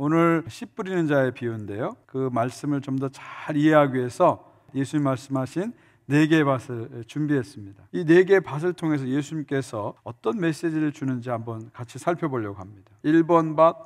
오늘 씨 뿌리는 자의 비유인데요, 그 말씀을 좀 더 잘 이해하기 위해서 예수님 말씀하신 4개의 밭을 준비했습니다. 이 4개의 밭을 통해서 예수님께서 어떤 메시지를 주는지 한번 같이 살펴보려고 합니다. 1번 밭,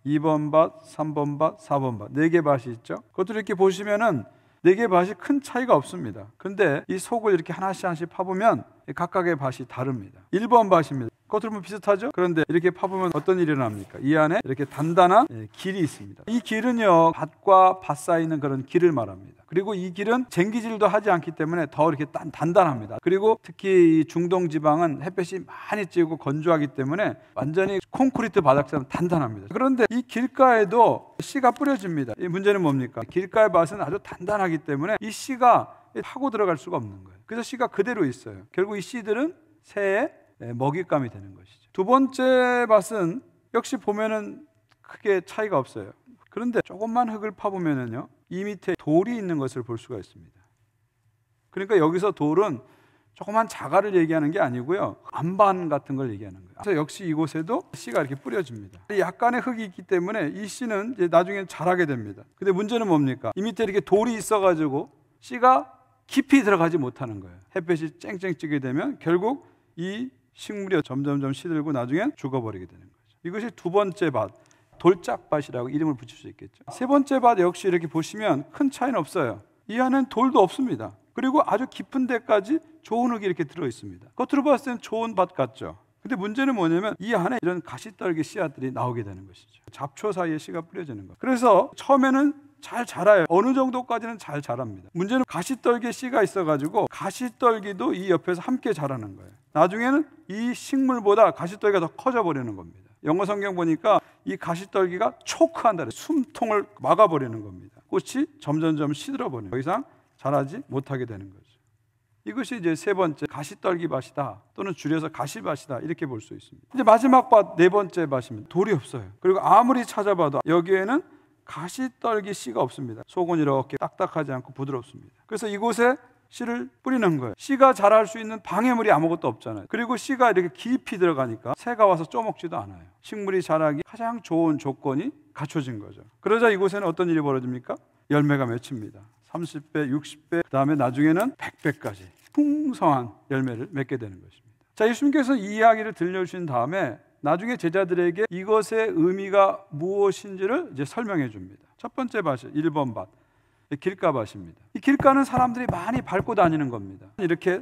2번 밭, 3번 밭, 4번 밭, 4개 밭이 있죠. 그것들을 이렇게 보시면은 4개의 밭이 큰 차이가 없습니다. 근데 이 속을 이렇게 하나씩 파보면 각각의 밭이 다릅니다. 1번 밭입니다. 겉으로 보면 비슷하죠? 그런데 이렇게 파보면 어떤 일이 일어납니까? 이 안에 이렇게 단단한 길이 있습니다. 이 길은요, 밭과 밭 사이에 있는 그런 길을 말합니다. 그리고 이 길은 쟁기질도 하지 않기 때문에 더 이렇게 단단합니다. 그리고 특히 이 중동 지방은 햇볕이 많이 쬐고 건조하기 때문에 완전히 콘크리트 바닥처럼 단단합니다. 그런데 이 길가에도 씨가 뿌려집니다. 이 문제는 뭡니까? 길가의 밭은 아주 단단하기 때문에 이 씨가 파고 들어갈 수가 없는 거예요. 그래서 씨가 그대로 있어요. 결국 이 씨들은 새의 먹잇감이 되는 것이죠. 두 번째 밭은 역시 보면은 크게 차이가 없어요. 그런데 조금만 흙을 파보면은요, 이 밑에 돌이 있는 것을 볼 수가 있습니다. 그러니까 여기서 돌은 조그만 자갈을 얘기하는 게 아니고요, 안반 같은 걸 얘기하는 거예요. 그래서 역시 이곳에도 씨가 이렇게 뿌려집니다. 약간의 흙이 있기 때문에 이 씨는 이제 나중에 자라게 됩니다. 근데 문제는 뭡니까? 이 밑에 이렇게 돌이 있어가지고 씨가 깊이 들어가지 못하는 거예요. 햇볕이 쨍쨍 찌게 되면 결국 이 식물이 점점점 시들고 나중엔 죽어버리게 되는 거죠. 이것이 두 번째 밭, 돌짝밭이라고 이름을 붙일 수 있겠죠. 세 번째 밭 역시 이렇게 보시면 큰 차이는 없어요. 이 안에는 돌도 없습니다. 그리고 아주 깊은 데까지 좋은 흙이 이렇게 들어 있습니다. 겉으로 봤을 때는 좋은 밭 같죠. 근데 문제는 뭐냐면 이 안에 이런 가시떨기 씨앗들이 나오게 되는 것이죠. 잡초 사이에 씨가 뿌려지는 거. 그래서 처음에는 잘 자라요. 어느 정도까지는 잘 자랍니다. 문제는 가시떨기에 씨가 있어가지고 가시떨기도 이 옆에서 함께 자라는 거예요. 나중에는 이 식물보다 가시떨기가 더 커져 버리는 겁니다. 영어 성경 보니까 이 가시떨기가 초크한다, 숨통을 막아버리는 겁니다. 꽃이 점점점 시들어버리는, 더 이상 자라지 못하게 되는 거죠. 이것이 이제 세 번째 가시떨기 밭이다, 또는 줄여서 가시밭이다, 이렇게 볼 수 있습니다. 이제 마지막 밭, 네 번째 밭입니다. 돌이 없어요. 그리고 아무리 찾아봐도 여기에는 가시떨기 씨가 없습니다. 속은 이렇게 딱딱하지 않고 부드럽습니다. 그래서 이곳에 씨를 뿌리는 거예요. 씨가 자랄 수 있는 방해물이 아무것도 없잖아요. 그리고 씨가 이렇게 깊이 들어가니까 새가 와서 쪼먹지도 않아요. 식물이 자라기 가장 좋은 조건이 갖춰진 거죠. 그러자 이곳에는 어떤 일이 벌어집니까? 열매가 맺힙니다. 30배, 60배, 그 다음에 나중에는 100배까지 풍성한 열매를 맺게 되는 것입니다. 자, 예수님께서 이 이야기를 들려주신 다음에 나중에 제자들에게 이것의 의미가 무엇인지를 이제 설명해 줍니다. 첫 번째 밭이 1번 밭, 길가밭입니다. 이 길가는 사람들이 많이 밟고 다니는 겁니다. 이렇게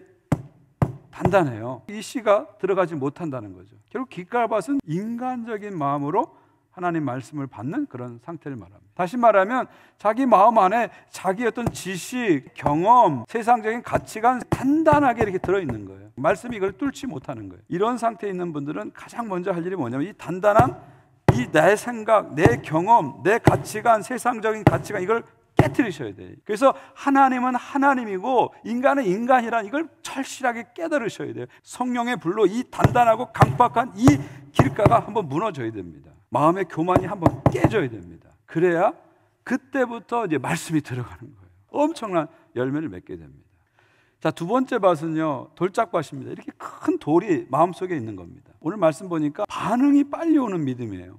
단단해요. 이 씨가 들어가지 못한다는 거죠. 결국 길가밭은 인간적인 마음으로 하나님 말씀을 받는 그런 상태를 말합니다. 다시 말하면 자기 마음 안에 자기 어떤 지식, 경험, 세상적인 가치관 단단하게 이렇게 들어있는 거예요. 말씀이 이걸 뚫지 못하는 거예요. 이런 상태에 있는 분들은 가장 먼저 할 일이 뭐냐면 이 단단한 이 내 생각, 내 경험, 내 가치관, 세상적인 가치관, 이걸 깨트리셔야 돼요. 그래서 하나님은 하나님이고 인간은 인간이란 이걸 절실하게 깨달으셔야 돼요. 성령의 불로 이 단단하고 강박한 이 길가가 한번 무너져야 됩니다. 마음의 교만이 한번 깨져야 됩니다. 그래야 그때부터 이제 말씀이 들어가는 거예요. 엄청난 열매를 맺게 됩니다. 자, 두 번째 밭은요, 돌짝밭입니다. 이렇게 큰 돌이 마음속에 있는 겁니다. 오늘 말씀 보니까 반응이 빨리 오는 믿음이에요.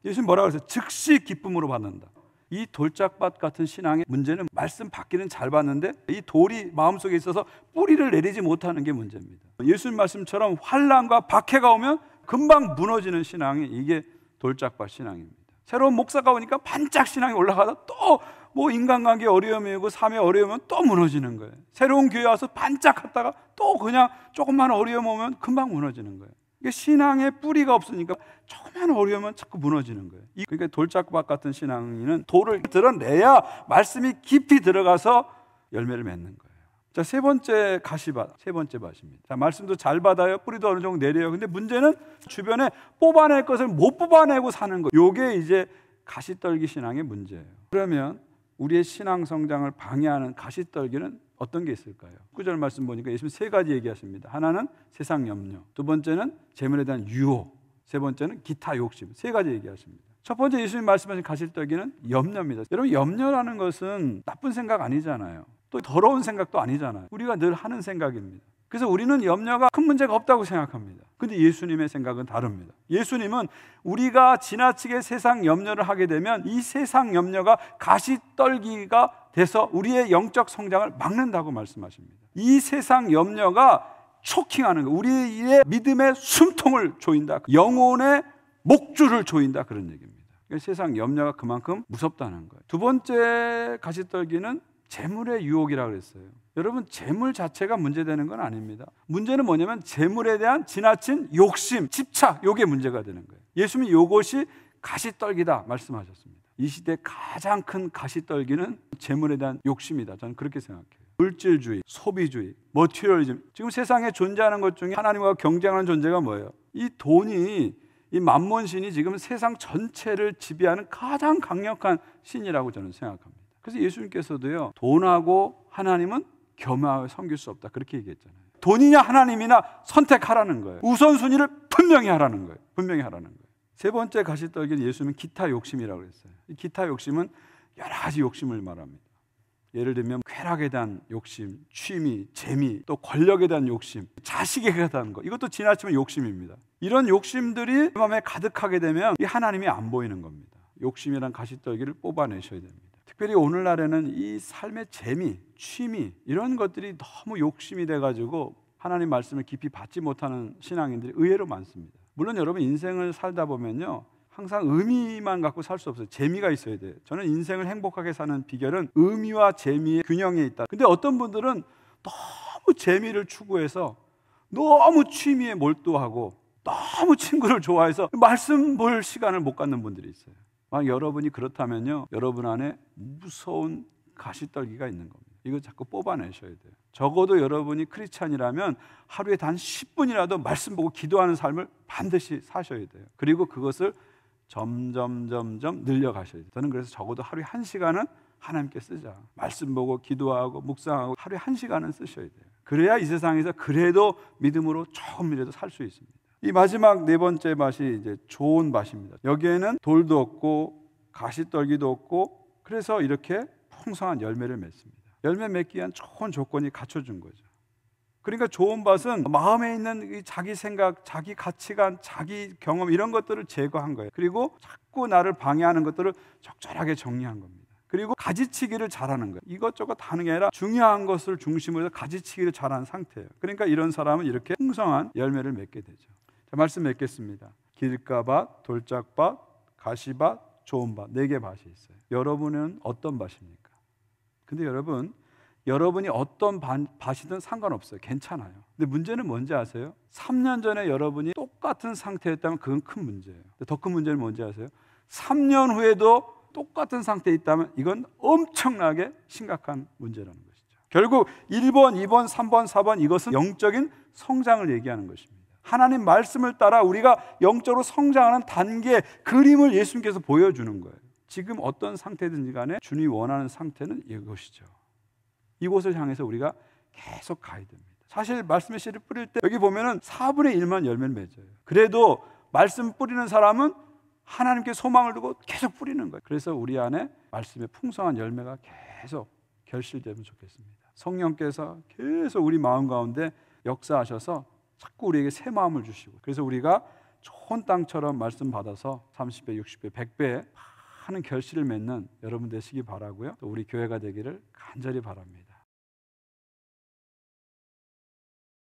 예수님 뭐라고 그랬어요? 즉시 기쁨으로 받는다. 이 돌짝밭 같은 신앙의 문제는 말씀 받기는 잘 받는데 이 돌이 마음속에 있어서 뿌리를 내리지 못하는 게 문제입니다. 예수님 말씀처럼 환난과 박해가 오면 금방 무너지는 신앙이 이게 돌짝밭 신앙입니다. 새로운 목사가 오니까 반짝 신앙이 올라가다 또 뭐 인간관계 어려움이 오고 삶의 어려움이 오면 또 무너지는 거예요. 새로운 교회 와서 반짝하다가 또 그냥 조금만 어려움 오면 금방 무너지는 거예요. 이게 신앙의 뿌리가 없으니까 조금만 어려우면 자꾸 무너지는 거예요. 그러니까 돌짝밭 같은 신앙인은 돌을 드러내야 말씀이 깊이 들어가서 열매를 맺는 거예요. 자, 세 번째 가시밭, 세 번째 밭입니다. 자, 말씀도 잘 받아요. 뿌리도 어느 정도 내려요. 근데 문제는 주변에 뽑아낼 것을 못 뽑아내고 사는 거예요. 이게 이제 가시떨기 신앙의 문제예요. 그러면 우리의 신앙 성장을 방해하는 가시떨기는 어떤 게 있을까요? 9절 말씀 보니까 예수님 세 가지 얘기하십니다. 하나는 세상 염려, 두 번째는 재물에 대한 유혹, 세 번째는 기타 욕심. 세 가지 얘기하십니다. 첫 번째 예수님 말씀하신 가시떨기는 염려입니다. 여러분, 염려라는 것은 나쁜 생각 아니잖아요. 또 더러운 생각도 아니잖아요. 우리가 늘 하는 생각입니다. 그래서 우리는 염려가 큰 문제가 없다고 생각합니다. 근데 예수님의 생각은 다릅니다. 예수님은 우리가 지나치게 세상 염려를 하게 되면 이 세상 염려가 가시떨기가 돼서 우리의 영적 성장을 막는다고 말씀하십니다. 이 세상 염려가 초킹하는 거, 우리의 믿음의 숨통을 조인다, 영혼의 목줄을 조인다, 그런 얘기입니다. 그러니까 세상 염려가 그만큼 무섭다는 거예요. 두 번째 가시떨기는 재물의 유혹이라고 그랬어요. 여러분, 재물 자체가 문제되는 건 아닙니다. 문제는 뭐냐면 재물에 대한 지나친 욕심, 집착, 이게 문제가 되는 거예요. 예수님이 이것이 가시떨기다 말씀하셨습니다. 이 시대 가장 큰 가시떨기는 재물에 대한 욕심이다. 저는 그렇게 생각해요. 물질주의, 소비주의, 머티리얼리즘. 지금 세상에 존재하는 것 중에 하나님과 경쟁하는 존재가 뭐예요? 이 돈이, 이 만몬신이 지금 세상 전체를 지배하는 가장 강력한 신이라고 저는 생각합니다. 그래서 예수님께서도요, 돈하고 하나님은 겸하여 섬길 수 없다, 그렇게 얘기했잖아요. 돈이냐 하나님이나 선택하라는 거예요. 우선순위를 분명히 하라는 거예요. 분명히 하라는 거예요. 세 번째 가시떨기는 예수님은 기타 욕심이라고 했어요. 이 기타 욕심은 여러 가지 욕심을 말합니다. 예를 들면 쾌락에 대한 욕심, 취미, 재미, 또 권력에 대한 욕심, 자식에 대한 것, 이것도 지나치면 욕심입니다. 이런 욕심들이 마음에 가득하게 되면 이 하나님이 안 보이는 겁니다. 욕심이란 가시떨기를 뽑아내셔야 됩니다. 특별히 오늘날에는 이 삶의 재미, 취미, 이런 것들이 너무 욕심이 돼가지고 하나님 말씀을 깊이 받지 못하는 신앙인들이 의외로 많습니다. 물론 여러분, 인생을 살다 보면요, 항상 의미만 갖고 살 수 없어요. 재미가 있어야 돼요. 저는 인생을 행복하게 사는 비결은 의미와 재미의 균형에 있다. 근데 어떤 분들은 너무 재미를 추구해서 너무 취미에 몰두하고 너무 친구를 좋아해서 말씀 볼 시간을 못 갖는 분들이 있어요. 만약 여러분이 그렇다면요, 여러분 안에 무서운 가시떨기가 있는 겁니다. 이거 자꾸 뽑아내셔야 돼요. 적어도 여러분이 크리스찬이라면 하루에 단 10분이라도 말씀 보고 기도하는 삶을 반드시 사셔야 돼요. 그리고 그것을 점점 늘려가셔야 돼요. 저는 그래서 적어도 하루에 1시간은 하나님께 쓰자. 말씀 보고 기도하고 묵상하고 하루에 1시간은 쓰셔야 돼요. 그래야 이 세상에서 그래도 믿음으로 조금이라도 살 수 있습니다. 이 마지막 네 번째 밭이 이제 좋은 밭입니다. 여기에는 돌도 없고 가시떨기도 없고, 그래서 이렇게 풍성한 열매를 맺습니다. 열매 맺기 위한 좋은 조건이 갖춰준 거죠. 그러니까 좋은 밭은 마음에 있는 자기 생각, 자기 가치관, 자기 경험, 이런 것들을 제거한 거예요. 그리고 자꾸 나를 방해하는 것들을 적절하게 정리한 겁니다. 그리고 가지치기를 잘하는 거예요. 이것저것 하는 게 아니라 중요한 것을 중심으로 해서 가지치기를 잘하는 상태예요. 그러니까 이런 사람은 이렇게 풍성한 열매를 맺게 되죠. 자, 말씀 맺겠습니다. 길가밭, 돌짝밭, 가시밭, 좋은 밭, 4개 밭이 있어요. 여러분은 어떤 밭입니까? 근데 여러분이 어떤 밭이든 상관없어요. 괜찮아요. 근데 문제는 뭔지 아세요? 3년 전에 여러분이 똑같은 상태였다면 그건 큰 문제예요. 더 큰 문제는 뭔지 아세요? 3년 후에도 똑같은 상태에 있다면 이건 엄청나게 심각한 문제라는 것이죠. 결국 1번, 2번, 3번, 4번, 이것은 영적인 성장을 얘기하는 것입니다. 하나님 말씀을 따라 우리가 영적으로 성장하는 단계, 그림을 예수님께서 보여주는 거예요. 지금 어떤 상태든지 간에 주님이 원하는 상태는 이것이죠. 이곳을 향해서 우리가 계속 가야 됩니다. 사실 말씀의 씨를 뿌릴 때 여기 보면은 4분의 1만 열매를 맺어요. 그래도 말씀 뿌리는 사람은 하나님께 소망을 두고 계속 뿌리는 거예요. 그래서 우리 안에 말씀의 풍성한 열매가 계속 결실되면 좋겠습니다. 성령께서 계속 우리 마음 가운데 역사하셔서 자꾸 우리에게 새 마음을 주시고, 그래서 우리가 좋은 땅처럼 말씀 받아서 30배, 60배, 100배 하는 결실을 맺는 여러분 되시기 바라고요. 또 우리 교회가 되기를 간절히 바랍니다.